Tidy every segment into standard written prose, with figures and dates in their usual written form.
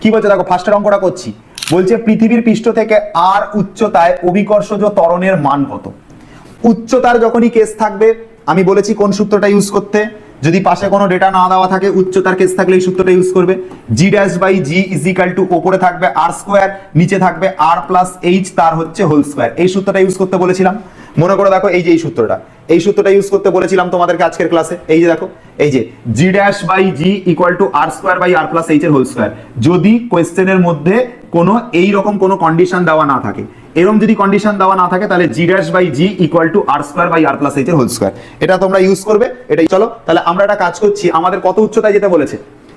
কি বলছে দেখো, ফার্স্টের অঙ্কটা করছি। বলছে পৃথিবীর পৃষ্ঠ থেকে আর উচ্চতায় অভিকর্ষজ ত্বরণের মান কত। উচ্চতার যখনই কেস থাকবে আমি বলেছি কোন সূত্রটা ইউজ করতে, যদি পাশে কোনো ডেটা না দেওয়া থাকে উচ্চতার কেস থাকলে এই সূত্রটা ইউজ করবে। G dash by G is equal to ওপরে থাকবে আর স্কোয়ার, নিচে থাকবে আর প্লাস এইচ তার হচ্ছে হোল স্কোয়ার। এই সূত্রটা ইউজ করতে বলেছিলাম, মনে করে দেখো এই যে এই সূত্রটা ইউজ করতে বলেছিলাম তোমাদেরকে আজকের ক্লাসে। এই যে দেখো, এই যে G dash by G equal to R square by R plus H এর হোল স্কোয়ার। যদি কোয়েশ্চেনের মধ্যে কোনো এইরকম কোনো কন্ডিশন দেওয়া না থাকে, এরকম যদি কন্ডিশন দেওয়া না থাকে তাহলে G dash by G equal to R square by R plus H এর হোল স্কোয়ার, এটা তোমরা ইউজ করবে। এটাই চলো তাহলে আমরা একটা কাজ করছি, আমাদের কত উচ্চতায় যেতে বলেছে,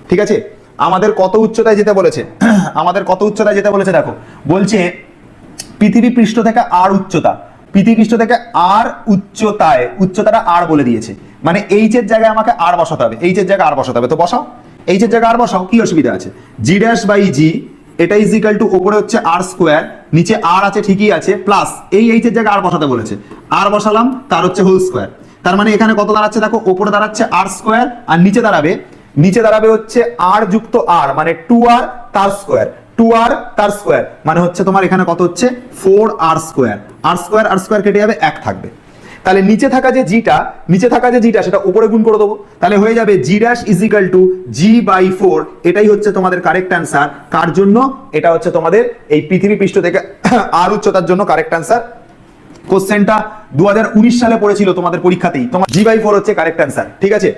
ঠিক আছে, আমাদের কত উচ্চতায় যেতে বলেছে আমাদের কত উচ্চতায় যেতে বলেছে দেখো, বলছে পৃথিবী পৃষ্ঠ থেকে আর উচ্চতা, পৃথিবী পৃষ্ঠ থেকে আর উচ্চতায়, উচ্চতাটা আর বলে দিয়েছে, মানে এইচ এর জায়গায় আমাকে আর বসাতে হবে, এইচ এর জায়গায় আর বসাতে হবে। তো বসাও, এইচ এর জায়গায় আর বসাও, কি অসুবিধা আছে। জি ড্যাশ বাই জি এটা ইজ ইকাল টু ওপরে হচ্ছে আর স্কোয়ার, নিচে আর আছে ঠিকই আছে, প্লাস এই এইচ এর জায়গায় আর বসাতে বলেছে, আর বসালাম তার হচ্ছে হোল স্কোয়ার। তার মানে এখানে কত দাঁড়াচ্ছে দেখো, ওপরে দাঁড়াচ্ছে আর স্কোয়ার আর নিচে দাঁড়াবে হচ্ছে আর যুক্ত আর, মানে 2r তার স্কোয়ার, 2r তার স্কোয়ার, মানে হচ্ছে তোমার এখানে কত হচ্ছে 4r স্কোয়ার, আর স্কোয়ার কেটে যাবে, 1 থাকবে। তাহলে নিচে থাকা যে জিটা সেটা উপরে গুণ করে দেবো, তাহলে হয়ে যাবে G dash is equal to G by 4। এটাই হচ্ছে তোমাদের কারেক্ট অ্যান্সার। কার জন্য? এটা হচ্ছে তোমাদের এই পৃথিবী পৃষ্ঠ থেকে আর উচ্চতার জন্য কারেক্ট অ্যান্সার। কোশ্চেনটা 2019 সালে পড়েছিল তোমাদের পরীক্ষাতেই, তোমার জি বাই 4 হচ্ছে কারেক্ট অ্যান্সার, ঠিক আছে।